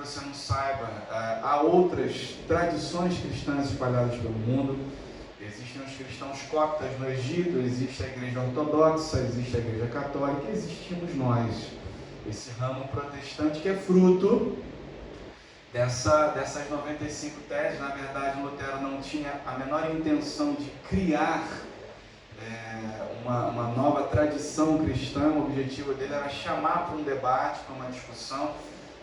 você não saiba, há outras tradições cristãs espalhadas pelo mundo. Existem os cristãos coptas no Egito, existe a igreja ortodoxa, existe a igreja católica, existimos nós, esse ramo protestante que é fruto dessas 95 teses. Na verdade, Lutero não tinha a menor intenção de criar uma nova tradição cristã. O objetivo dele era chamar para um debate, para uma discussão.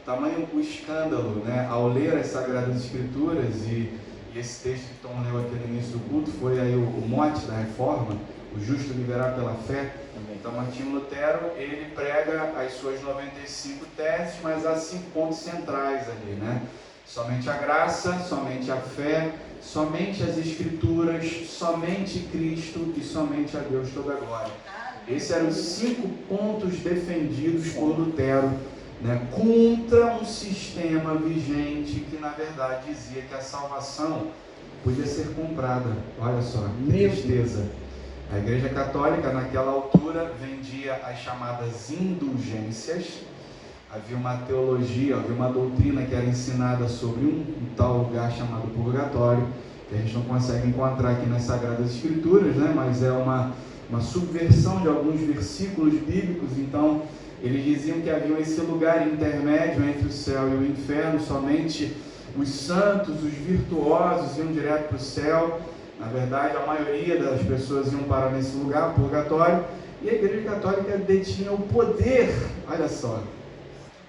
Tamanho o escândalo, né, ao ler as Sagradas Escrituras, e esse texto que Tom leu aqui no início do culto foi aí o mote da reforma: o justo viverá pela fé. Então, Martinho Lutero, ele prega as suas 95 teses, mas há 5 pontos centrais ali, né? Somente a graça, somente a fé, somente as Escrituras, somente Cristo e somente a Deus toda a glória. Esses eram os 5 pontos defendidos por Lutero, né, contra um sistema vigente que, na verdade, dizia que a salvação podia ser comprada. Olha só, que tristeza. A Igreja Católica, naquela altura, vendia as chamadas indulgências. Havia uma teologia, havia uma doutrina que era ensinada sobre um tal lugar chamado purgatório, que a gente não consegue encontrar aqui nas Sagradas Escrituras, né? Mas é uma subversão de alguns versículos bíblicos. Então, eles diziam que havia esse lugar intermédio entre o céu e o inferno, somente os santos, os virtuosos iam direto para o céu. Na verdade, a maioria das pessoas iam parar nesse lugar, purgatório, e a Igreja Católica detinha o poder, olha só,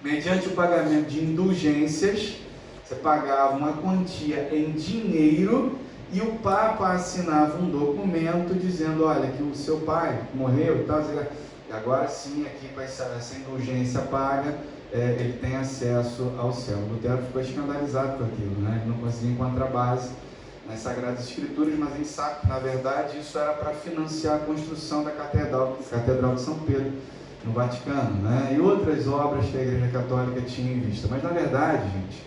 mediante o pagamento de indulgências. Você pagava uma quantia em dinheiro e o Papa assinava um documento dizendo: olha, que o seu pai morreu e tal, e agora sim, aqui com essa indulgência paga, ele tem acesso ao céu. Lutero ficou escandalizado com aquilo, né? Ele não conseguia encontrar base nas Sagradas Escrituras, mas a gente sabe que, na verdade, isso era para financiar a construção da Catedral de São Pedro, no Vaticano, né? E outras obras que a Igreja Católica tinha em vista. Mas, na verdade, gente,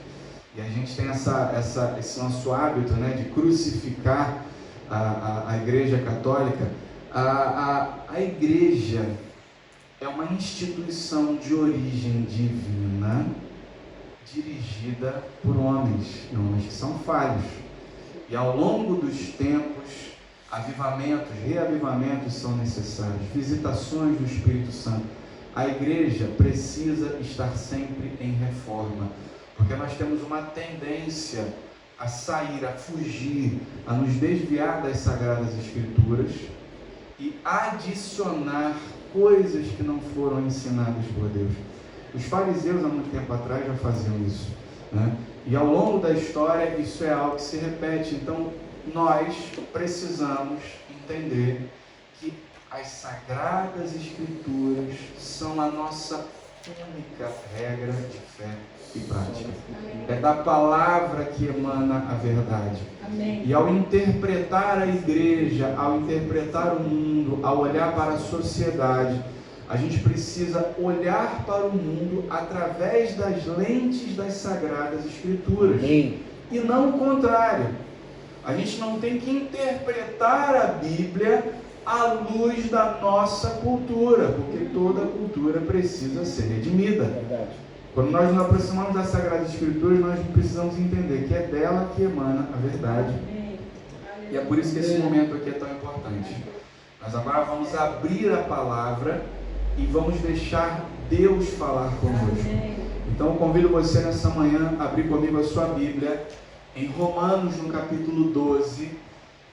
e a gente tem esse nosso hábito, né, de crucificar a Igreja Católica. A Igreja é uma instituição de origem divina, dirigida por homens que são falhos. E ao longo dos tempos, avivamentos, reavivamentos são necessários, visitações do Espírito Santo. A igreja precisa estar sempre em reforma, porque nós temos uma tendência a sair, a fugir, a nos desviar das Sagradas Escrituras e adicionar coisas que não foram ensinadas por Deus. Os fariseus, há muito tempo atrás, já faziam isso, né? E ao longo da história, isso é algo que se repete. Então, nós precisamos entender que as Sagradas Escrituras são a nossa única regra de fé e prática. É da palavra que emana a verdade. Amém. E ao interpretar a igreja, ao interpretar o mundo, ao olhar para a sociedade, a gente precisa olhar para o mundo através das lentes das Sagradas Escrituras. Amém. E não o contrário. A gente não tem que interpretar a Bíblia à luz da nossa cultura, porque toda cultura precisa ser redimida. Verdade. Quando nós nos aproximamos das Sagradas Escrituras, nós precisamos entender que é dela que emana a verdade. Amém. E é por isso que esse momento aqui é tão importante. Nós agora vamos abrir a palavra e vamos deixar Deus falar conosco. Amém. Então eu convido você nessa manhã a abrir comigo a sua Bíblia em Romanos, no capítulo 12,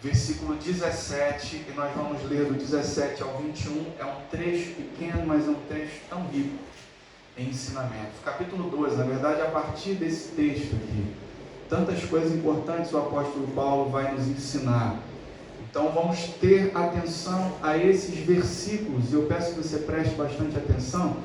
versículo 17, e nós vamos ler do 17 ao 21. É um trecho pequeno, mas é um trecho tão rico em ensinamento. Capítulo 12, na verdade, a partir desse texto aqui, tantas coisas importantes o apóstolo Paulo vai nos ensinar. Então vamos ter atenção a esses versículos, e eu peço que você preste bastante atenção.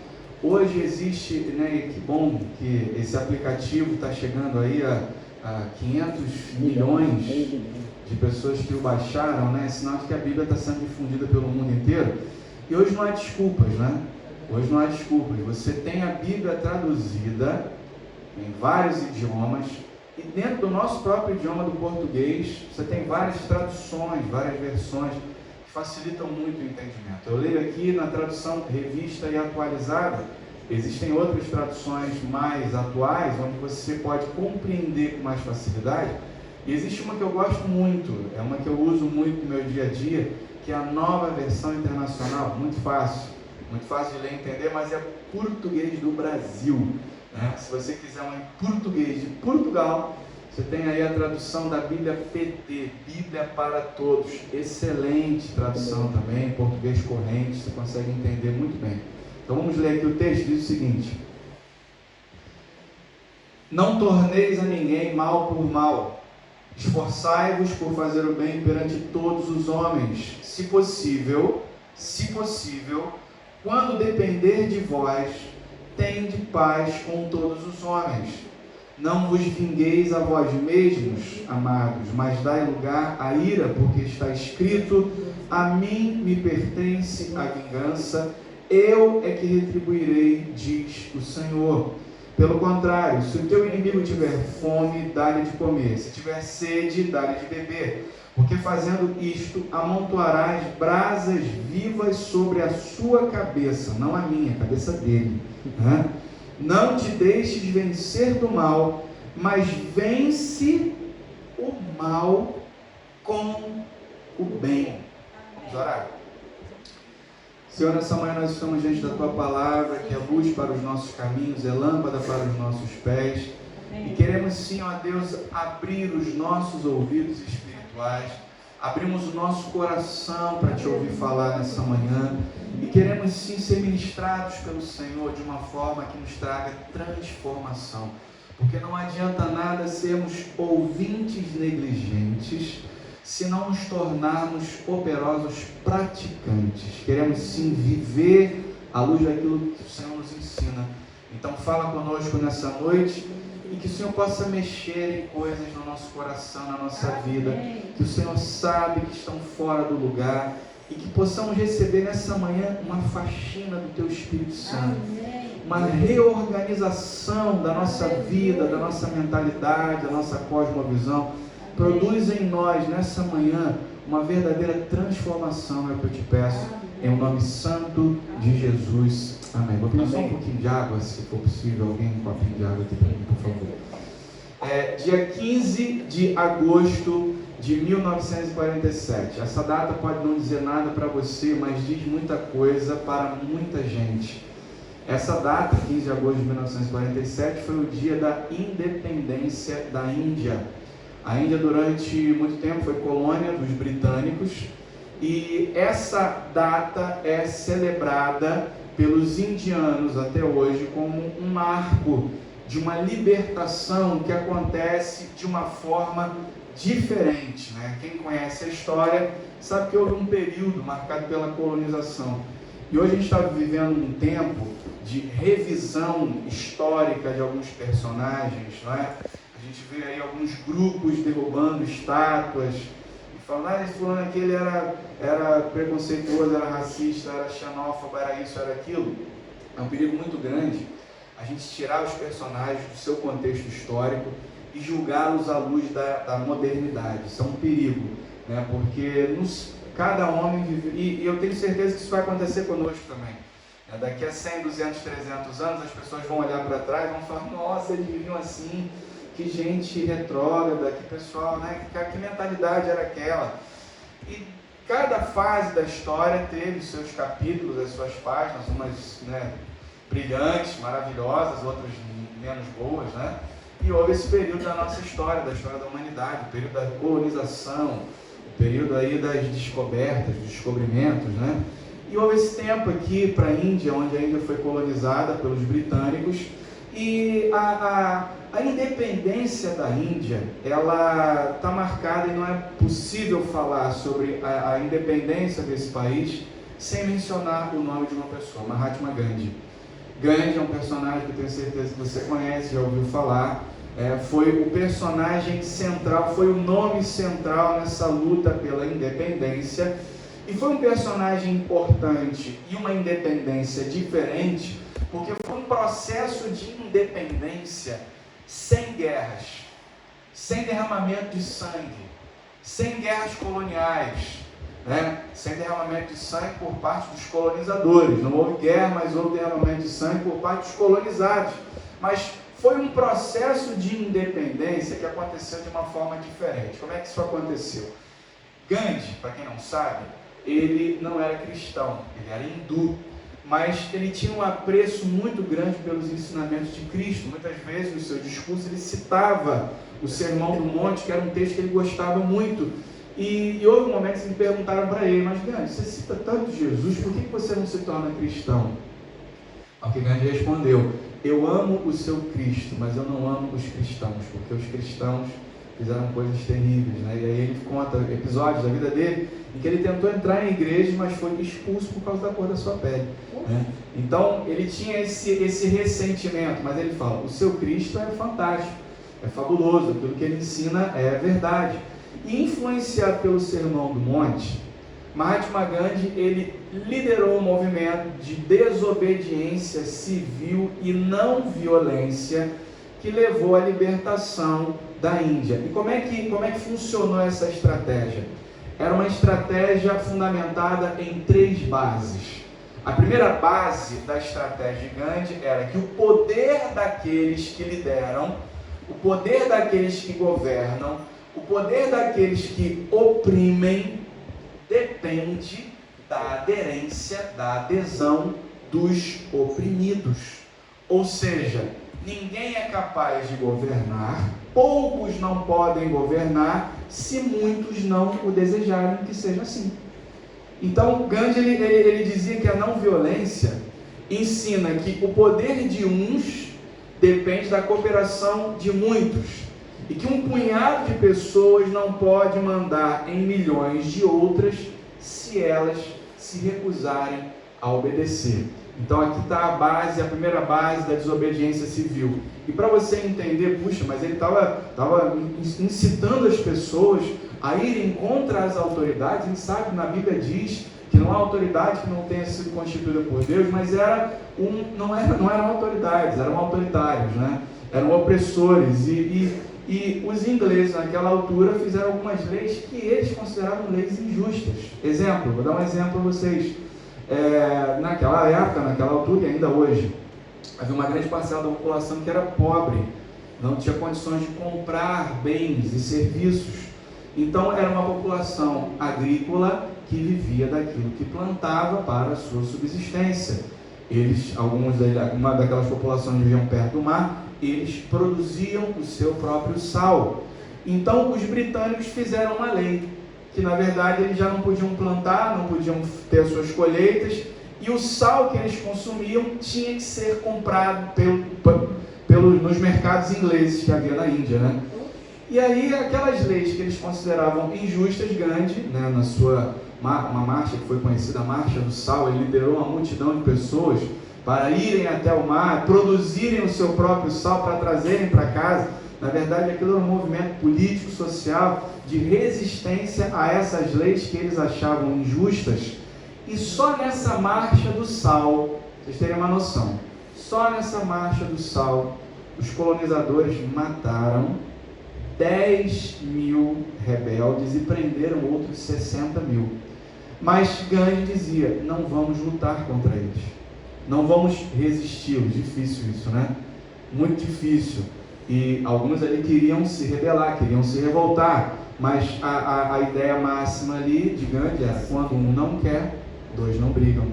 Hoje existe, né, e que bom que esse aplicativo está chegando aí a 500 milhões de pessoas que o baixaram, né? Sinal de que a Bíblia está sendo difundida pelo mundo inteiro. E hoje não há desculpas, né? Hoje não há desculpas. Você tem a Bíblia traduzida em vários idiomas. E dentro do nosso próprio idioma do português, você tem várias traduções, várias versões que facilitam muito o entendimento. Eu leio aqui na tradução revista e atualizada, Existem outras traduções mais atuais, onde você pode compreender com mais facilidade. E existe uma que eu gosto muito, é uma que eu uso muito no meu dia a dia, que é a Nova Versão Internacional, muito fácil de ler e entender, mas é português do Brasil, né? Se você quiser um em português de Portugal, você tem aí a tradução da Bíblia PT, Bíblia para Todos, excelente tradução também, em português corrente, você consegue entender muito bem. Então vamos ler aqui o texto, diz o seguinte: não torneis a ninguém mal por mal, esforçai-vos por fazer o bem perante todos os homens, se possível, quando depender de vós, tende paz com todos os homens. Não vos vingueis a vós mesmos, amados, mas dai lugar à ira, porque está escrito: a mim me pertence a vingança, eu é que retribuirei, diz o Senhor. Pelo contrário, se o teu inimigo tiver fome, dá-lhe de comer, se tiver sede, dá-lhe de beber, porque fazendo isto, amontoarás brasas vivas sobre a sua cabeça, não a minha, a cabeça dele, né? Não te deixes vencer do mal, mas vence o mal com o bem. Vamos orar. Senhor, nessa manhã nós estamos diante da Tua Palavra, que é luz para os nossos caminhos, é lâmpada para os nossos pés. E queremos sim, ó Deus, abrir os nossos ouvidos espirituais, abrimos o nosso coração para Te ouvir falar nessa manhã. E queremos sim ser ministrados pelo Senhor de uma forma que nos traga transformação. Porque não adianta nada sermos ouvintes negligentes, se não nos tornarmos operosos praticantes. Queremos sim viver à luz daquilo que o Senhor nos ensina. Então fala conosco nessa noite e que o Senhor possa mexer em coisas no nosso coração, na nossa vida, que o Senhor sabe que estão fora do lugar e que possamos receber nessa manhã uma faxina do Teu Espírito Santo, uma reorganização da nossa vida, da nossa mentalidade, da nossa cosmovisão. Produz em nós, nessa manhã, uma verdadeira transformação, é o que eu te peço, em o nome santo de Jesus. Amém. Vou pedir só um pouquinho de água, se for possível, alguém um copinho de água aqui para mim, por favor. Dia 15 de agosto de 1947. Essa data pode não dizer nada para você, mas diz muita coisa para muita gente. Essa data, 15 de agosto de 1947, foi o dia da independência da Índia. A Índia durante muito tempo foi colônia dos britânicos e essa data é celebrada pelos indianos até hoje como um marco de uma libertação que acontece de uma forma diferente, né? Quem conhece a história sabe que houve um período marcado pela colonização e hoje a gente está vivendo um tempo de revisão histórica de alguns personagens, não é? A gente vê aí alguns grupos derrubando estátuas e falando, esse fulano aquele era preconceituoso, era racista, era xenófobo, era isso, era aquilo. É um perigo muito grande a gente tirar os personagens do seu contexto histórico e julgá-los à luz da modernidade. Isso é um perigo, né? Porque cada homem vive, e eu tenho certeza que isso vai acontecer conosco também. Daqui a 100, 200, 300 anos, as pessoas vão olhar para trás e vão falar, nossa, eles viviam assim, que gente retrógrada, que pessoal, né? Que mentalidade era aquela? E cada fase da história teve os seus capítulos, as suas páginas, umas, né, brilhantes, maravilhosas, outras menos boas, né? E houve esse período da nossa história, da história da humanidade, o período da colonização, o período aí das descobertas, dos descobrimentos, né? E houve esse tempo aqui para a Índia, onde a Índia foi colonizada pelos britânicos, e a independência da Índia, ela está marcada e não é possível falar sobre a independência desse país sem mencionar o nome de uma pessoa, Mahatma Gandhi. Gandhi é um personagem que eu tenho certeza que você conhece, já ouviu falar, foi o personagem central, foi o nome central nessa luta pela independência, e foi um personagem importante e uma independência diferente, porque foi um processo de independência sem guerras, sem derramamento de sangue, sem guerras coloniais, né? Sem derramamento de sangue por parte dos colonizadores. Não houve guerra, mas houve derramamento de sangue por parte dos colonizados. Mas foi um processo de independência que aconteceu de uma forma diferente. Como é que isso aconteceu? Gandhi, para quem não sabe, ele não era cristão, ele era hindu, mas ele tinha um apreço muito grande pelos ensinamentos de Cristo. Muitas vezes no seu discurso ele citava o Sermão do Monte, que era um texto que ele gostava muito. E houve momentos que me perguntaram para ele: mas Gandhi, você cita tanto Jesus, por que você não se torna cristão? Ao que Gandhi respondeu: eu amo o seu Cristo, mas eu não amo os cristãos, porque os cristãos fizeram coisas terríveis, né? E aí ele conta episódios da vida dele em que ele tentou entrar em igreja, mas foi expulso por causa da cor da sua pele, né? Então ele tinha esse ressentimento, mas ele fala: o seu Cristo é fantástico, é fabuloso, aquilo que ele ensina é verdade. E influenciado pelo Sermão do Monte, Mahatma Gandhi ele liderou um movimento de desobediência civil e não violência que levou à libertação da Índia. E como é que funcionou essa estratégia? Era uma estratégia fundamentada em 3 bases. A primeira base da estratégia de Gandhi era que o poder daqueles que lideram, o poder daqueles que governam, o poder daqueles que oprimem depende da aderência, da adesão dos oprimidos. Ou seja, ninguém é capaz de governar, poucos não podem governar, se muitos não o desejarem que seja assim. Então, Gandhi ele dizia que a não violência ensina que o poder de uns depende da cooperação de muitos, e que um punhado de pessoas não pode mandar em milhões de outras se elas se recusarem a obedecer. Então aqui está a base, a primeira base da desobediência civil. E para você entender, puxa, mas ele estava incitando as pessoas a irem contra as autoridades. A gente sabe que na Bíblia diz que não há autoridade que não tenha sido constituída por Deus, mas não eram autoridades, eram autoritários, né? Eram opressores. E os ingleses naquela altura fizeram algumas leis que eles consideravam leis injustas. Exemplo, vou dar um exemplo para vocês. Naquela época, naquela altura e ainda hoje, havia uma grande parcela da população que era pobre, não tinha condições de comprar bens e serviços. Então era uma população agrícola que vivia daquilo que plantava para a sua subsistência. Uma daquelas populações viviam perto do mar, eles produziam o seu próprio sal. Então os britânicos fizeram uma lei, que na verdade eles já não podiam plantar, não podiam ter suas colheitas, e o sal que eles consumiam tinha que ser comprado nos mercados ingleses que havia na Índia, né? E aí aquelas leis que eles consideravam injustas, Gandhi, né, na sua uma marcha que foi conhecida, a Marcha do Sal, ele liderou uma multidão de pessoas para irem até o mar, produzirem o seu próprio sal para trazerem para casa. Na verdade, aquilo era um movimento político, social, de resistência a essas leis que eles achavam injustas. E só nessa Marcha do Sal, vocês terem uma noção, só nessa Marcha do Sal, os colonizadores mataram 10.000 rebeldes e prenderam outros 60.000. Mas Gandhi dizia: não vamos lutar contra eles, não vamos resisti-los. Difícil isso, né? Muito difícil. E alguns ali queriam se rebelar, queriam se revoltar, mas a ideia máxima ali de Gandhi era: quando um não quer, 2 não brigam.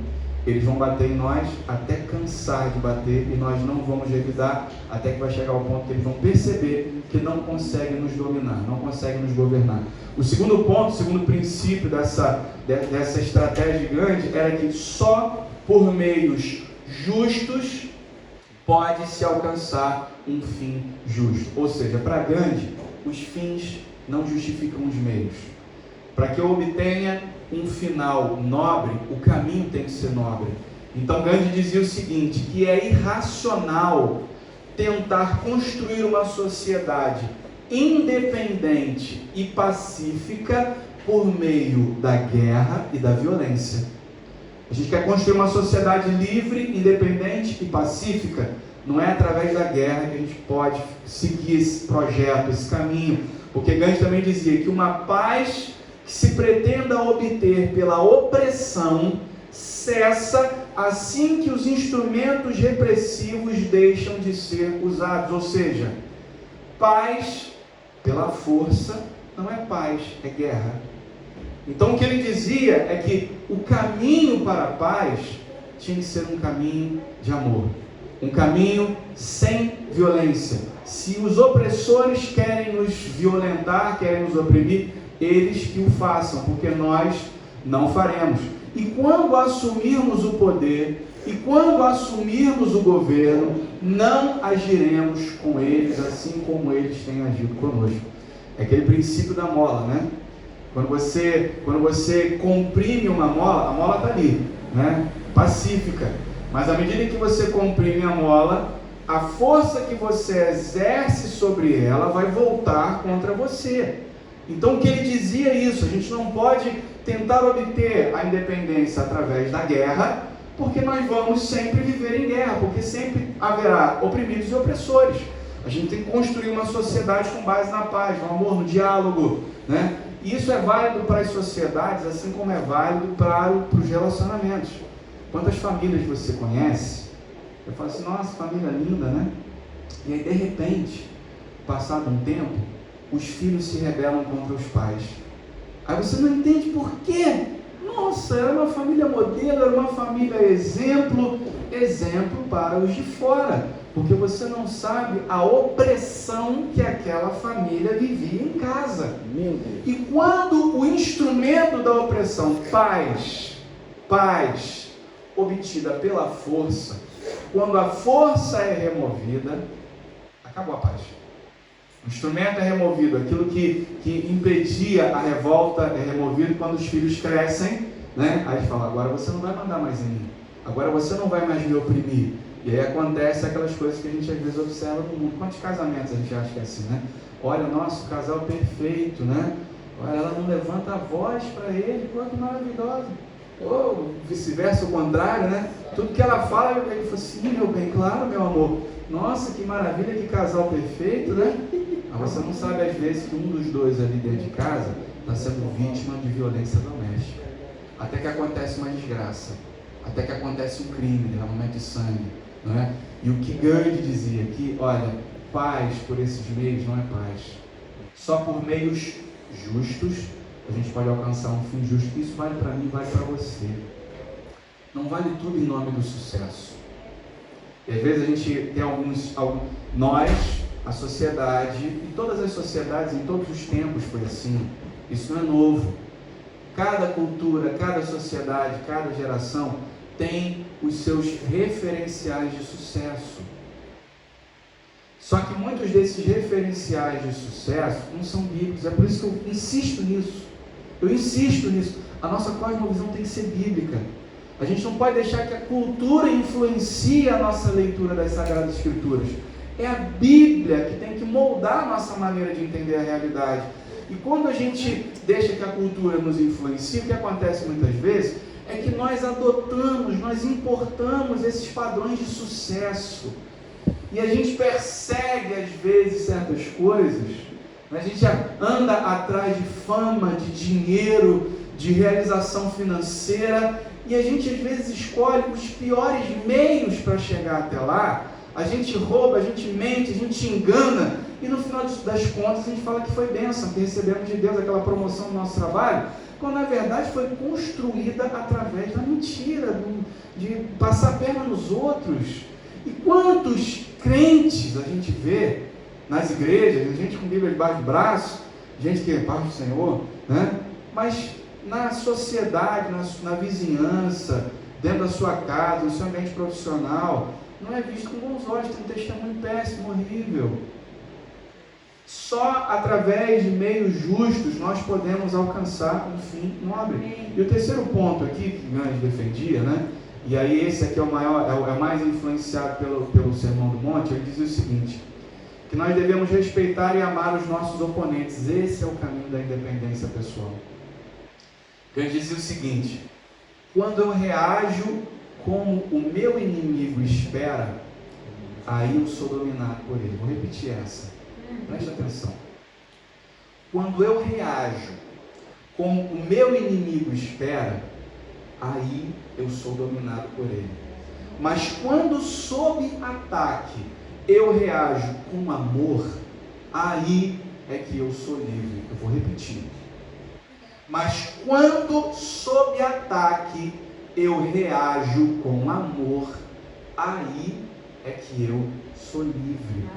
Eles vão bater em nós até cansar de bater, e nós não vamos revidar até que vai chegar ao ponto que eles vão perceber que não conseguem nos dominar, não conseguem nos governar. O segundo ponto, o segundo princípio dessa estratégia de Gandhi era que só por meios justos pode-se alcançar um fim justo. Ou seja, para Gandhi, os fins não justificam os meios. Para que eu obtenha um final nobre, o caminho tem que ser nobre. Então Gandhi dizia o seguinte, que é irracional tentar construir uma sociedade independente e pacífica por meio da guerra e da violência. A gente quer construir uma sociedade livre, independente e pacífica. Não é através da guerra que a gente pode seguir esse projeto, esse caminho. Porque Gandhi também dizia que uma paz que se pretenda obter pela opressão cessa assim que os instrumentos repressivos deixam de ser usados. Ou seja, paz pela força não é paz, é guerra. Então o que ele dizia é que o caminho para a paz tinha que ser um caminho de amor, um caminho sem violência. Se os opressores querem nos violentar, querem nos oprimir, eles que o façam, porque nós não faremos. E quando assumirmos o poder, e quando assumirmos o governo, não agiremos com eles assim como eles têm agido conosco. É aquele princípio da mola, né? Quando você comprime uma mola, a mola está ali, né? Pacífica. Mas à medida que você comprime a mola, a força que você exerce sobre ela vai voltar contra você. Então o que ele dizia é isso: a gente não pode tentar obter a independência através da guerra, porque nós vamos sempre viver em guerra, porque sempre haverá oprimidos e opressores. A gente tem que construir uma sociedade com base na paz, no amor, no diálogo, né? E isso é válido para as sociedades, assim como é válido para os relacionamentos. Quantas famílias você conhece? Eu falo assim, nossa, família linda, né? E aí, de repente, passado um tempo, os filhos se rebelam contra os pais. Aí você não entende por quê. Nossa, era uma família modelo, era uma família exemplo para os de fora. Porque você não sabe a opressão que aquela família vivia em casa. E quando o instrumento da opressão, paz, obtida pela força, quando a força é removida, acabou a paz. O instrumento é removido, aquilo que impedia a revolta é removido. Quando os filhos crescem, né? Aí eles falam, agora você não vai mandar mais em mim, agora você não vai mais me oprimir. E aí acontece aquelas coisas que a gente às vezes observa no mundo. Quantos casamentos a gente acha que é assim, né? Olha, nosso casal perfeito, né? Olha, ela não levanta a voz para ele, pô, que maravilhosa. Ou vice-versa, o contrário, né? Tudo que ela fala, ele fala assim, meu bem, claro, meu amor. Nossa, que maravilha, que casal perfeito, né? Mas você não sabe às vezes que um dos dois ali dentro de casa está sendo vítima de violência doméstica. Até que acontece uma desgraça, até que acontece um crime, derramamento de sangue, não é? E o que Gandhi dizia que, olha, paz por esses meios não é paz. Só por meios justos a gente pode alcançar um fim justo. Isso vale para mim, vale para você. Não vale tudo em nome do sucesso. E às vezes a gente tem nós, a sociedade, e todas as sociedades em todos os tempos foi assim. Isso não é novo. Cada cultura, cada sociedade, cada geração tem os seus referenciais de sucesso. Só que muitos desses referenciais de sucesso não são bíblicos. É por isso que eu insisto nisso. A nossa cosmovisão tem que ser bíblica. A gente não pode deixar que a cultura influencie a nossa leitura das Sagradas Escrituras. É a Bíblia que tem que moldar a nossa maneira de entender a realidade. E quando a gente deixa que a cultura nos influencie, o que acontece muitas vezes é que nós adotamos, nós importamos esses padrões de sucesso. E a gente persegue às vezes certas coisas, a gente anda atrás de fama, de dinheiro, de realização financeira, e a gente às vezes escolhe os piores meios para chegar até lá. A gente rouba, a gente mente, a gente engana, e no final das contas a gente fala que foi bênção, que recebemos de Deus aquela promoção no nosso trabalho, quando na verdade foi construída através da mentira, de passar a perna nos outros. E quantos crentes a gente vê nas igrejas, gente com Bíblia debaixo do braço, gente que é paz do Senhor, né? Mas na sociedade, na vizinhança, dentro da sua casa, no seu ambiente profissional, não é visto com bons olhos, tem um testemunho péssimo, horrível. Só através de meios justos nós podemos alcançar um fim nobre. E o terceiro ponto aqui que Gandhi defendia, né? E aí esse aqui é o maior, é o mais influenciado pelo Sermão do Monte. Ele dizia o seguinte, que nós devemos respeitar e amar os nossos oponentes. Esse é o caminho da independência pessoal. Gandhi dizia o seguinte, quando eu reajo como o meu inimigo espera, aí eu sou dominado por ele. Vou repetir essa, preste atenção. Quando eu reajo como o meu inimigo espera, aí eu sou dominado por ele. Mas quando sob ataque eu reajo com amor, aí é que eu sou livre. Eu vou repetir. Mas quando sob ataque eu reajo com amor, aí é que eu sou livre.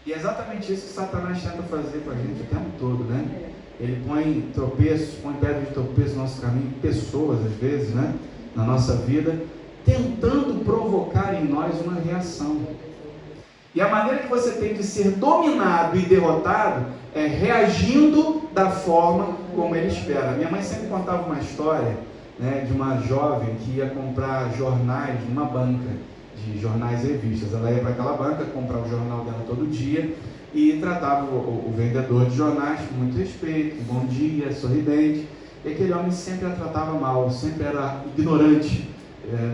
E é exatamente isso que Satanás tenta fazer com a gente o tempo todo, né? Ele põe tropeços, põe pedra de tropeço no nosso caminho, pessoas às vezes, né? Na nossa vida, tentando provocar em nós uma reação. E a maneira que você tem de ser dominado e derrotado é reagindo da forma como ele espera. Minha mãe sempre contava uma história, né, de uma jovem que ia comprar jornais numa banca de jornais e revistas. Ela ia para aquela banca comprar o jornal dela todo dia e tratava o vendedor de jornais com muito respeito, bom dia, sorridente. E aquele homem sempre a tratava mal, sempre era ignorante,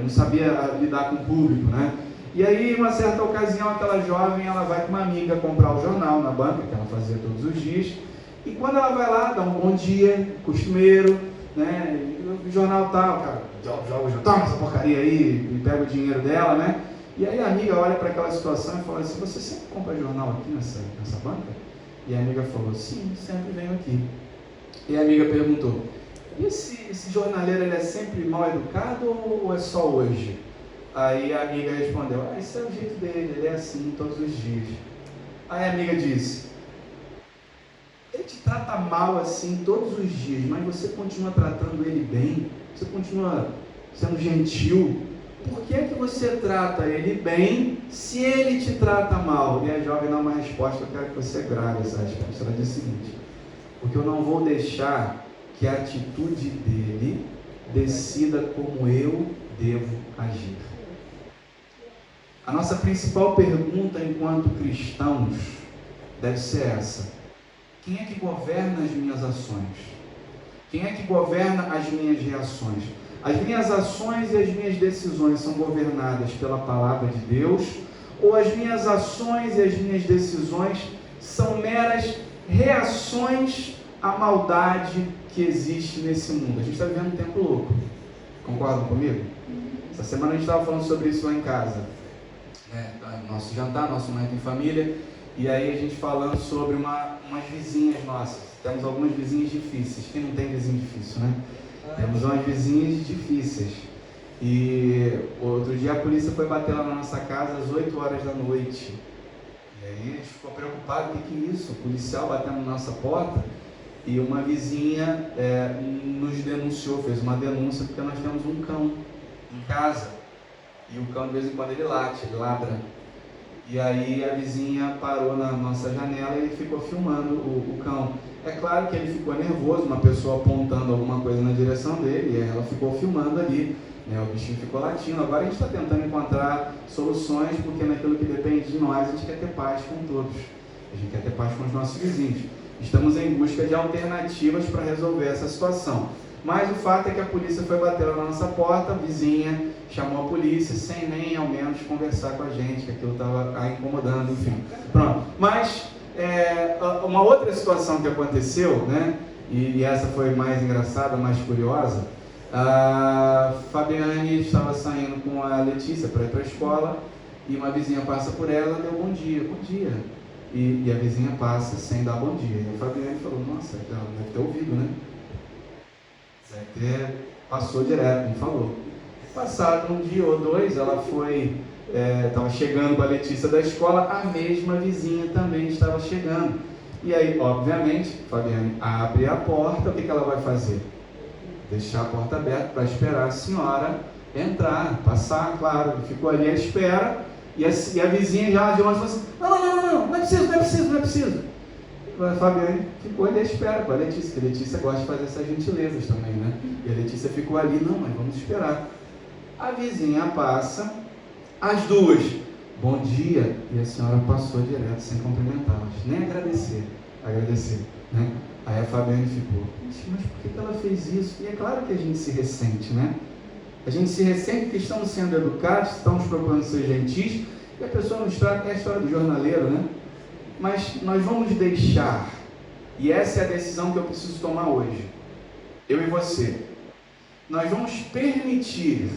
não sabia lidar com o público, né? E aí, em uma certa ocasião, aquela jovem, ela vai com uma amiga comprar o jornal na banca, que ela fazia todos os dias, e quando ela vai lá, dá um bom dia, costumeiro, né, o jornal tal, cara, joga o jornal, toma essa porcaria aí, e pega o dinheiro dela, né, e aí a amiga olha para aquela situação e fala assim, você sempre compra jornal aqui nessa banca? E a amiga falou, sim, sempre venho aqui. E a amiga perguntou, e esse jornaleiro, ele é sempre mal educado ou é só hoje? Aí a amiga respondeu, esse é o jeito dele, ele é assim todos os dias. Aí a amiga disse, ele te trata mal assim todos os dias, mas você continua tratando ele bem, você continua sendo gentil, por que é que você trata ele bem se ele te trata mal? E a jovem dá uma resposta, eu quero que você grave essa resposta. Ela diz o seguinte, porque eu não vou deixar que a atitude dele decida como eu devo agir. A nossa principal pergunta enquanto cristãos deve ser essa: quem é que governa as minhas ações? Quem é que governa as minhas reações? As minhas ações e as minhas decisões são governadas pela palavra de Deus? Ou as minhas ações e as minhas decisões são meras reações à maldade que existe nesse mundo? A gente está vivendo um tempo louco. Concordam comigo? Essa semana a gente estava falando sobre isso lá em casa. Nosso jantar, nosso momento em família, e aí a gente falando sobre umas vizinhas nossas. Temos algumas vizinhas difíceis. Quem não tem vizinho difícil, né? Temos umas vizinhas difíceis. E outro dia a polícia foi bater lá na nossa casa às 8 horas da noite. E aí a gente ficou preocupado, o que é isso? O policial batendo na nossa porta. E uma vizinha nos denunciou, fez uma denúncia, porque nós temos um cão em casa. E o cão de vez em quando ele late, ele ladra. E aí a vizinha parou na nossa janela e ficou filmando o cão. É claro que ele ficou nervoso, uma pessoa apontando alguma coisa na direção dele, e ela ficou filmando ali, né? O bichinho ficou latindo. Agora a gente está tentando encontrar soluções, porque naquilo que depende de nós, a gente quer ter paz com todos. A gente quer ter paz com os nossos vizinhos. Estamos em busca de alternativas para resolver essa situação. Mas o fato é que a polícia foi bater lá na nossa porta, a vizinha chamou a polícia, sem nem ao menos conversar com a gente, que aquilo estava a incomodando, enfim. Pronto. Mas uma outra situação que aconteceu, né, e essa foi mais engraçada, mais curiosa, a Fabiane estava saindo com a Letícia para ir para a escola, e uma vizinha passa por ela, deu bom dia. E a vizinha passa sem dar bom dia. E a Fabiane falou, nossa, ela deve ter ouvido, né? Passou direto, não falou. Passado um dia ou dois, ela foi, estava chegando com a Letícia da escola, a mesma vizinha também estava chegando. E aí, obviamente, Fabiane abre a porta, o que ela vai fazer? Deixar a porta aberta para esperar a senhora entrar, passar, claro, ficou ali à espera, e a vizinha já de longe falou assim, não é preciso. A Fabiane ficou ali à espera com a Letícia, porque a Letícia gosta de fazer essas gentilezas também, né? E a Letícia ficou ali, não, mas vamos esperar. A vizinha passa, as duas, bom dia, e a senhora passou direto, sem cumprimentá-las, nem agradecer, né? Aí a Fabiane ficou, mas por que ela fez isso? E é claro que a gente se ressente, né? A gente se ressente porque estamos sendo educados, estamos procurando ser gentis, e a pessoa nos trata, é a história do jornaleiro, né? Mas nós vamos deixar E essa é a decisão que eu preciso tomar hoje. Eu e você. Nós vamos permitir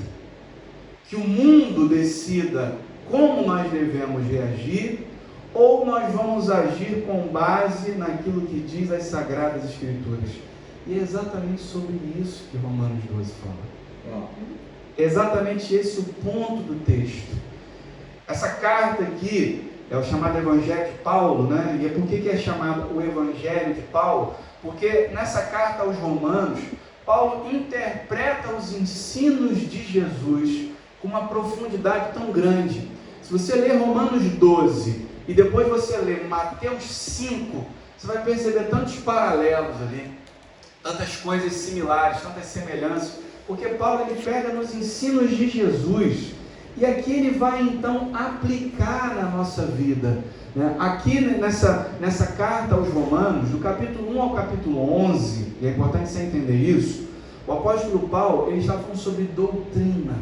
que o mundo decida como nós devemos reagir, ou nós vamos agir com base naquilo que diz as Sagradas Escrituras? E é exatamente sobre isso que Romanos 12 fala. É exatamente esse o ponto do texto. Essa carta aqui é o chamado Evangelho de Paulo, né? E é por que é chamado o Evangelho de Paulo? Porque nessa carta aos Romanos, Paulo interpreta os ensinos de Jesus com uma profundidade tão grande. Se você ler Romanos 12 e depois você ler Mateus 5, você vai perceber tantos paralelos ali, tantas coisas similares, tantas semelhanças, porque Paulo ele pega nos ensinos de Jesus e aqui ele vai então aplicar na nossa vida, né? Aqui nessa carta aos Romanos, do capítulo 1 ao capítulo 11, e é importante você entender isso, o apóstolo Paulo ele está falando sobre doutrina,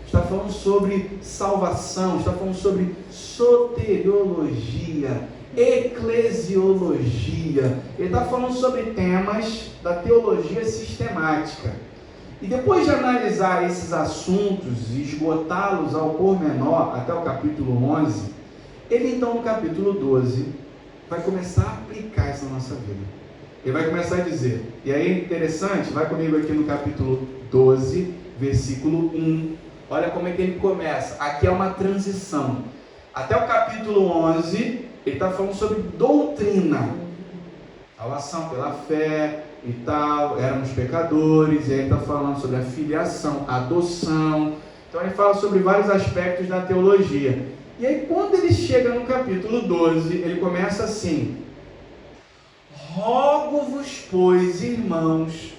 está falando sobre salvação, está falando sobre soteriologia, eclesiologia, ele está falando sobre temas da teologia sistemática. E depois de analisar esses assuntos e esgotá-los ao pormenor até o capítulo 11, ele então no capítulo 12 vai começar a aplicar isso na nossa vida. Ele vai começar a dizer, e aí é interessante, vai comigo aqui no capítulo 12, versículo 1, olha como é que ele começa, aqui é uma transição. Até o capítulo 11, ele está falando sobre doutrina, salvação pela fé e tal, éramos pecadores, e aí está falando sobre a filiação, a adoção, então ele fala sobre vários aspectos da teologia. E aí quando ele chega no capítulo 12, ele começa assim: rogo-vos, pois, irmãos,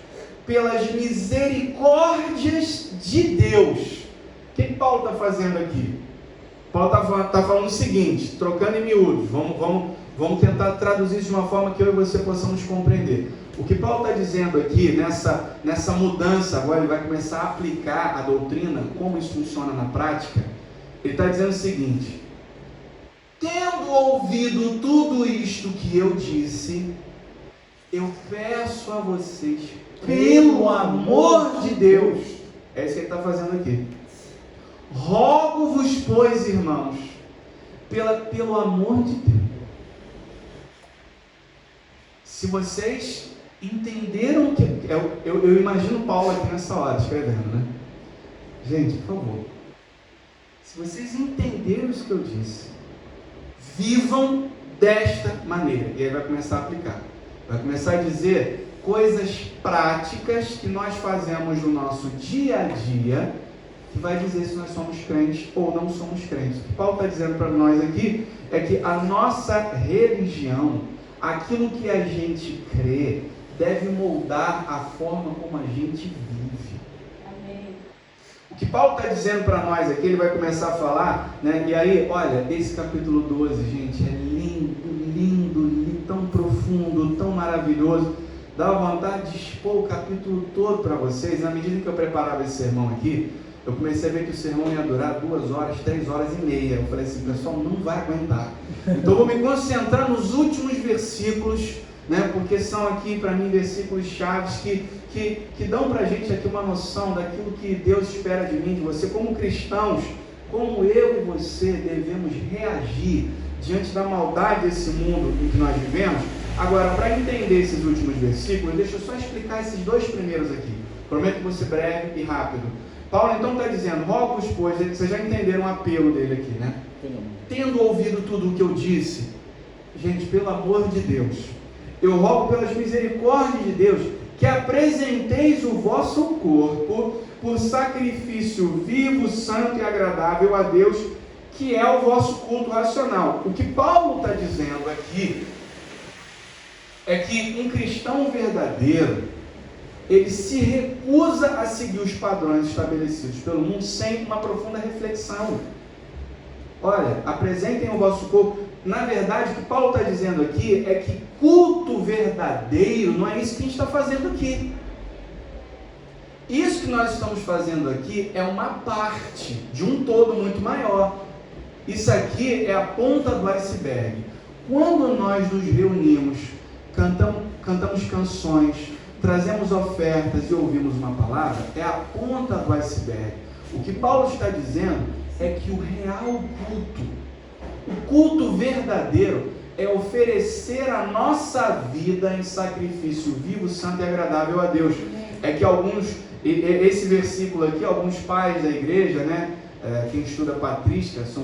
pelas misericórdias de Deus. O que Paulo está fazendo aqui? Paulo está falando o seguinte, trocando em miúdos, vamos tentar traduzir isso de uma forma que eu e você possamos compreender. O que Paulo está dizendo aqui, nessa mudança, agora ele vai começar a aplicar a doutrina, como isso funciona na prática, ele está dizendo o seguinte: tendo ouvido tudo isto que eu disse, eu peço a vocês, pelo amor de Deus, é isso que ele está fazendo aqui, rogo-vos, pois, irmãos, pelo amor de Deus, se vocês entenderam que eu imagino Paulo aqui nessa hora escrevendo, né? Gente, por favor, se vocês entenderam isso que eu disse, vivam desta maneira. E aí vai começar a aplicar, vai começar a dizer coisas práticas que nós fazemos no nosso dia a dia, que vai dizer se nós somos crentes ou não somos crentes. O que Paulo está dizendo para nós aqui é que a nossa religião, aquilo que a gente crê, deve moldar a forma como a gente vive. Amém. O que Paulo está dizendo para nós aqui, ele vai começar a falar, né? E aí, olha, esse capítulo 12, gente, é lindo, tão profundo, tão maravilhoso. Dá vontade de expor o capítulo todo para vocês. Na medida que eu preparava esse sermão aqui, eu comecei a ver que o sermão ia durar 2 horas, 3 horas e meia. Eu falei assim, pessoal, não vai aguentar. Então eu vou me concentrar nos últimos versículos, né? Porque são aqui para mim versículos chaves que dão para a gente aqui uma noção daquilo que Deus espera de mim, de você. Como cristãos, como eu e você devemos reagir diante da maldade desse mundo em que nós vivemos. Agora, para entender esses últimos versículos, deixa eu só explicar esses 2 primeiros aqui. Prometo que vou ser breve e rápido. Paulo então está dizendo, rogo-vos, pois, vocês já entenderam o apelo dele aqui, né? Tendo ouvido tudo o que eu disse, gente, pelo amor de Deus, eu rogo pelas misericórdias de Deus, que apresenteis o vosso corpo por sacrifício vivo, santo e agradável a Deus, que é o vosso culto racional. O que Paulo está dizendo aqui é que um cristão verdadeiro, ele se recusa a seguir os padrões estabelecidos pelo mundo sem uma profunda reflexão. Olha, apresentem o vosso corpo. Na verdade, o que Paulo está dizendo aqui é que culto verdadeiro não é isso que a gente está fazendo aqui. Isso que nós estamos fazendo aqui é uma parte de um todo muito maior. Isso aqui é a ponta do iceberg. Quando nós nos reunimos cantamos canções, trazemos ofertas e ouvimos uma palavra, é a ponta do iceberg. O que Paulo está dizendo é que o real culto, o culto verdadeiro, é oferecer a nossa vida em sacrifício vivo, santo e agradável a Deus. É que esse versículo aqui, alguns pais da igreja, né, quem estuda patrística, são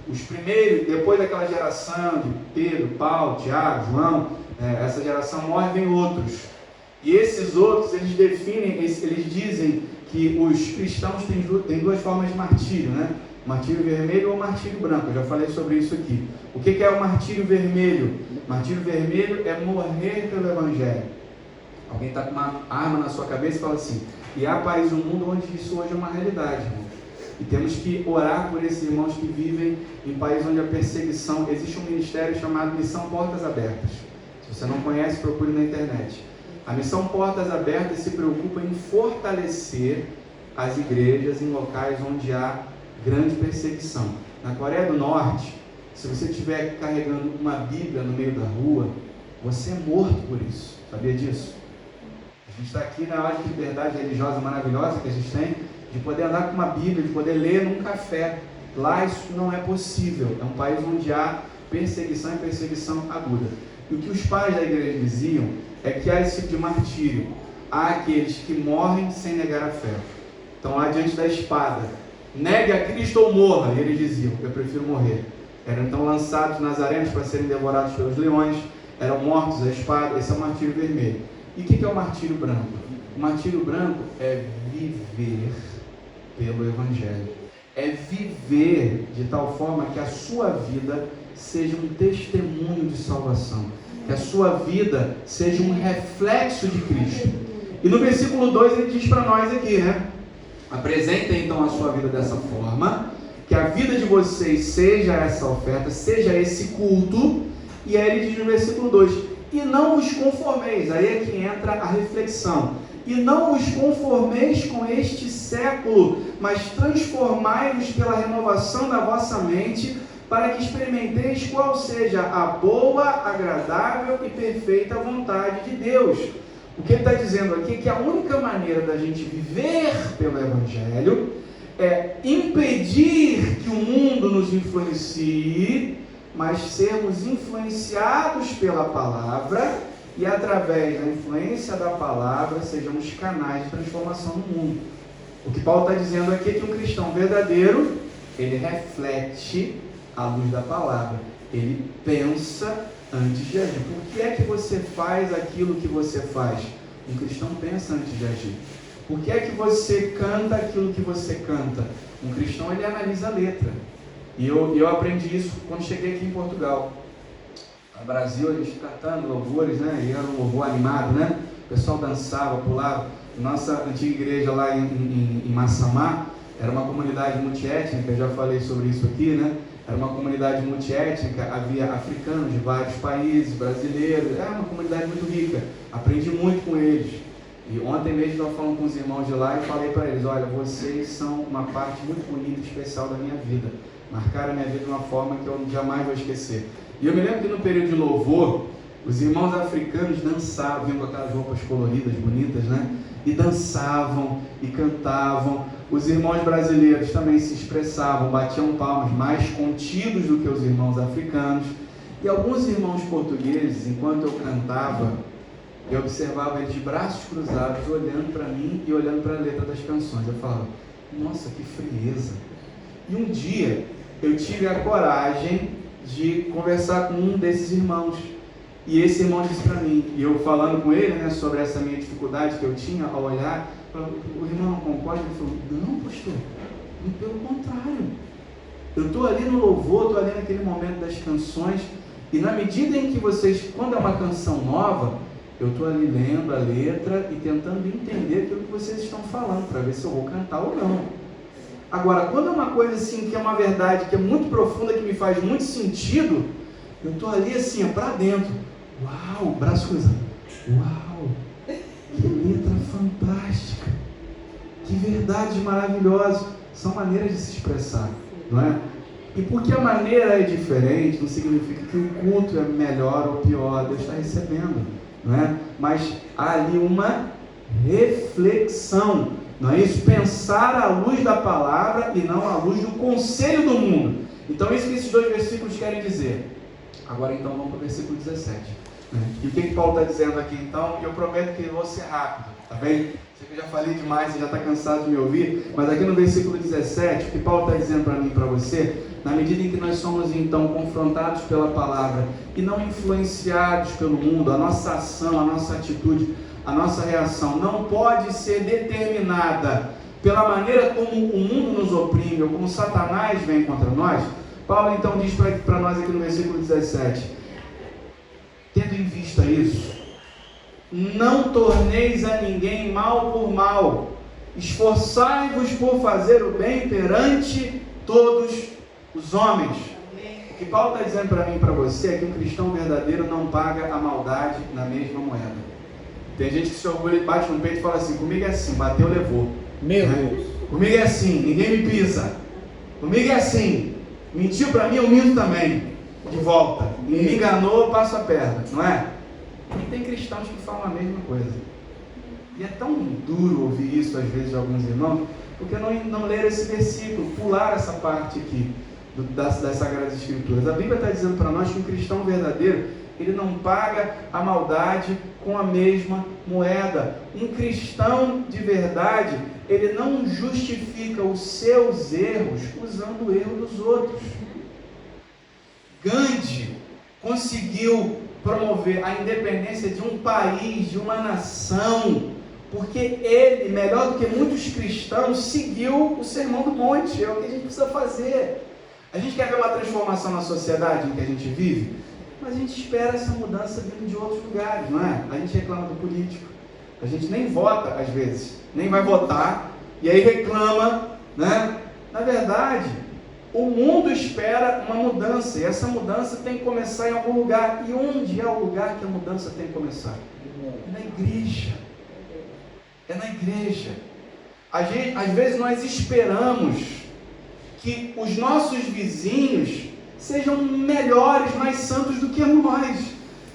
os primeiros, depois daquela geração de Pedro, Paulo, Tiago, João, essa geração morre, vem outros. E esses outros, eles dizem que os cristãos têm duas formas de martírio, né? Martírio vermelho ou martírio branco. Eu já falei sobre isso aqui. O que é o martírio vermelho? Martírio vermelho é morrer pelo Evangelho. Alguém está com uma arma na sua cabeça e fala assim: e há país no mundo onde isso hoje é uma realidade, irmão. E temos que orar por esses irmãos que vivem em países onde a perseguição... Existe um ministério chamado Missão Portas Abertas. Se você não conhece, procure na internet. A Missão Portas Abertas se preocupa em fortalecer as igrejas em locais onde há grande perseguição. Na Coreia do Norte, se você estiver carregando uma Bíblia no meio da rua, você é morto por isso. Sabia disso? A gente está aqui na hora de liberdade religiosa maravilhosa que a gente tem, de poder andar com uma Bíblia, de poder ler num café. Lá isso não é possível. É um país onde há perseguição e perseguição aguda. E o que os pais da igreja diziam é que há esse tipo de martírio. Há aqueles que morrem sem negar a fé. Então, lá diante da espada, negue a Cristo ou morra. E eles diziam: eu prefiro morrer. Eram então lançados nazarenos para serem devorados pelos leões, eram mortos à espada. Esse é o martírio vermelho. E o que é o martírio branco? O martírio branco é viver pelo Evangelho. É viver de tal forma que a sua vida seja um testemunho de salvação. Que a sua vida seja um reflexo de Cristo. E no versículo 2 ele diz para nós aqui, né? Apresentem então a sua vida dessa forma, que a vida de vocês seja essa oferta, seja esse culto. E aí ele diz no versículo 2: e não vos conformeis. Aí é que entra a reflexão. E não vos conformeis com este século, mas transformai-vos pela renovação da vossa mente, para que experimenteis qual seja a boa, agradável e perfeita vontade de Deus. O que ele está dizendo aqui é que a única maneira da gente viver pelo Evangelho é impedir que o mundo nos influencie, mas sermos influenciados pela palavra, e através da influência da palavra sejamos canais de transformação no mundo. O que Paulo está dizendo aqui é que um cristão verdadeiro, ele reflete a luz da palavra, ele pensa antes de agir. Por que é que você faz aquilo que você faz? Um cristão pensa antes de agir. Por que é que você canta aquilo que você canta? Um cristão, ele analisa a letra. E eu aprendi isso quando cheguei aqui em Portugal. No Brasil, a gente cantando louvores, né? E era um louvor animado, né? O pessoal dançava, pulava. Nossa antiga igreja lá em Massamá era uma comunidade multiétnica, eu já falei sobre isso aqui, né? Era uma comunidade multiétnica, havia africanos de vários países, brasileiros, era uma comunidade muito rica. Aprendi muito com eles. E ontem mesmo eu estava falando com os irmãos de lá e falei para eles: olha, vocês são uma parte muito bonita e especial da minha vida. Marcaram a minha vida de uma forma que eu jamais vou esquecer. E eu me lembro que no período de louvor, os irmãos africanos dançavam, vinham com aquelas roupas coloridas, bonitas, né? E dançavam e cantavam. Os irmãos brasileiros também se expressavam, batiam palmas, mais contidos do que os irmãos africanos. E alguns irmãos portugueses, enquanto eu cantava, eu observava eles de braços cruzados, olhando para mim e olhando para a letra das canções. Eu falava: nossa, que frieza! E um dia eu tive a coragem de conversar com um desses irmãos. E esse irmão disse para mim, e eu falando com ele, né, sobre essa minha dificuldade que eu tinha ao olhar, o irmão não concorda? Ele falou: não, pastor, pelo contrário. Eu estou ali no louvor, estou ali naquele momento das canções, e na medida em que vocês, quando é uma canção nova, eu estou ali lendo a letra e tentando entender aquilo que vocês estão falando, para ver se eu vou cantar ou não. Agora, quando é uma coisa assim, que é uma verdade, que é muito profunda, que me faz muito sentido, eu estou ali assim, para dentro. Uau, braço cruzado. Uau, que letra fantástica. Que verdades maravilhosas. São maneiras de se expressar, não é? E porque a maneira é diferente, não significa que o culto é melhor ou pior, Deus está recebendo, não é? Mas há ali uma reflexão, não é isso? Pensar à luz da palavra e não à luz do conselho do mundo. Então é isso que esses dois versículos querem dizer. Agora então vamos para o versículo 17. E o que Paulo está dizendo aqui então? Eu prometo que eu vou ser rápido, tá bem? Sei que eu já falei demais, você já está cansado de me ouvir, mas aqui no versículo 17, o que Paulo está dizendo para mim e para você, na medida em que nós somos então confrontados pela palavra e não influenciados pelo mundo, a nossa ação, a nossa atitude, a nossa reação não pode ser determinada pela maneira como o mundo nos oprime ou como Satanás vem contra nós. Paulo então diz para nós aqui no versículo 17: tendo em vista isso, não torneis a ninguém mal por mal, esforçai-vos por fazer o bem perante todos os homens. O que Paulo está dizendo para mim e para você é que um cristão verdadeiro não paga a maldade na mesma moeda. Tem gente que se orgulha, bate no peito e fala assim: comigo é assim, bateu, levou. Meu Deus. Comigo é assim, ninguém me pisa. Comigo é assim, mentiu para mim, eu minto também, de volta. E me enganou, eu passo a perna, não é? E tem cristãos que falam a mesma coisa. E é tão duro ouvir isso às vezes de alguns irmãos, porque não ler esse versículo, pular essa parte aqui das Sagradas Escrituras. A Bíblia está dizendo para nós que um cristão verdadeiro, ele não paga a maldade com a mesma moeda. Um cristão de verdade, ele não justifica os seus erros usando o erro dos outros. Gandhi conseguiu promover a independência de um país, de uma nação, porque ele, melhor do que muitos cristãos, seguiu o Sermão do Monte. É o que a gente precisa fazer. A gente quer ver uma transformação na sociedade em que a gente vive, mas a gente espera essa mudança vindo de outros lugares, não é? A gente reclama do político, a gente nem vota às vezes, nem vai votar, e aí reclama, né? Na verdade, o mundo espera uma mudança, e essa mudança tem que começar em algum lugar. E onde é o lugar que a mudança tem que começar? É na igreja. É na igreja. Às vezes nós esperamos que os nossos vizinhos sejam melhores, mais santos do que nós,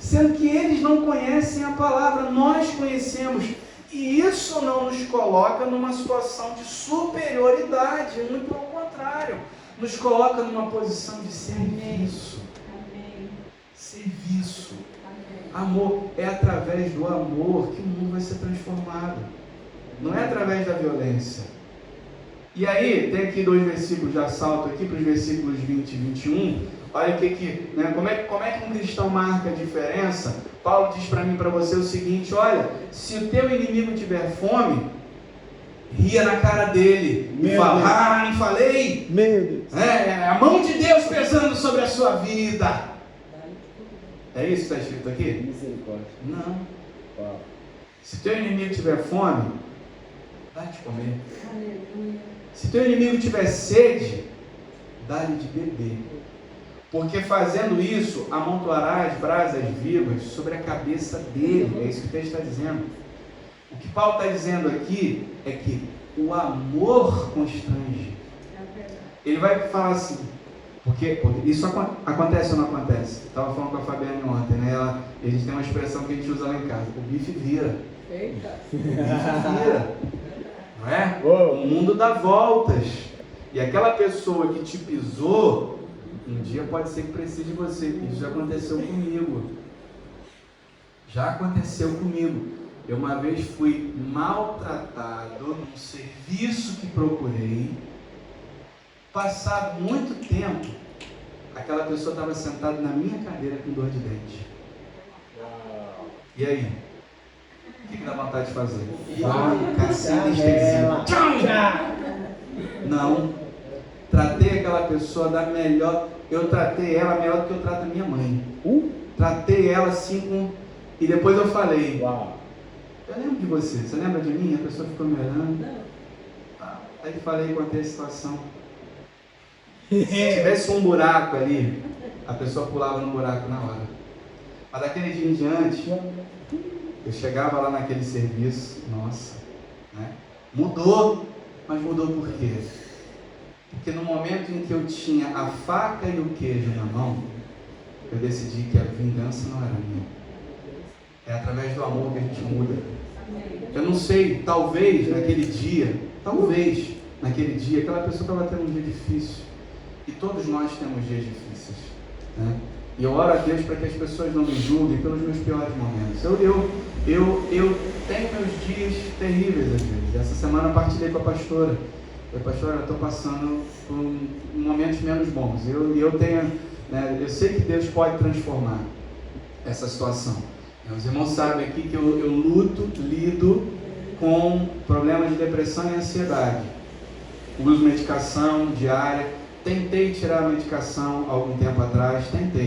sendo que eles não conhecem a palavra, nós conhecemos, e isso não nos coloca numa situação de superioridade, muito pelo contrário, nos coloca numa posição de serviço. Amém. Serviço. Amém. Amor, é através do amor que o mundo vai ser transformado, não é através da violência. E aí, tem aqui dois versículos, já salto aqui para os versículos 20 e 21. Olha o que, né, como é que um cristão marca a diferença. Paulo diz para mim e para você o seguinte: olha, se o teu inimigo tiver fome, ria na cara dele e fala: não falei? Meu Deus. É a mão de Deus pesando sobre a sua vida. É isso que está escrito aqui? Misericórdia. Não. Uau. Se teu inimigo tiver fome, dá-lhe de comer. Aleluia. Se teu inimigo tiver sede, dá-lhe de beber. Porque fazendo isso, amontoarás brasas vivas sobre a cabeça dele. É isso que o texto está dizendo. O que Paulo está dizendo aqui é que o amor constrange. Ele vai falar assim, porque isso acontece ou não acontece? Estava falando com a Fabiane ontem, né? Eles têm uma expressão que a gente usa lá em casa: o bife vira. Eita! O bife vira. Não é? O mundo dá voltas. E aquela pessoa que te pisou, um dia pode ser que precise de você. Isso já aconteceu comigo. Já aconteceu comigo. Eu uma vez fui maltratado num serviço que procurei. Passado muito tempo, aquela pessoa estava sentada na minha cadeira com dor de dente. E aí? O que dá vontade de fazer? Vai, anestesia. Não. Tratei aquela pessoa da melhor. Eu tratei ela melhor do que eu trato a minha mãe. Tratei ela assim com. E depois eu falei: eu lembro de você. Você lembra de mim? A pessoa ficou me olhando. Aí falei, contei a situação. Se tivesse um buraco ali, a pessoa pulava no buraco na hora. Mas daquele dia em diante, eu chegava lá naquele serviço, nossa, né? Mudou, mas mudou por quê? Porque no momento em que eu tinha a faca e o queijo na mão, eu decidi que a vingança não era minha. É através do amor que a gente muda. Eu não sei, talvez naquele dia, aquela pessoa estava tendo um dia difícil. E todos nós temos dias difíceis, né? E eu oro a Deus para que as pessoas não me julguem pelos meus piores momentos. Eu tenho meus dias terríveis às vezes. Essa semana eu partilhei com a pastora. Eu falei, pastora, eu estou passando por momentos menos bons. Eu sei que Deus pode transformar essa situação. Os irmãos sabem aqui que eu lido com problemas de depressão e ansiedade. Uso medicação diária. Tentei tirar a medicação há algum tempo atrás,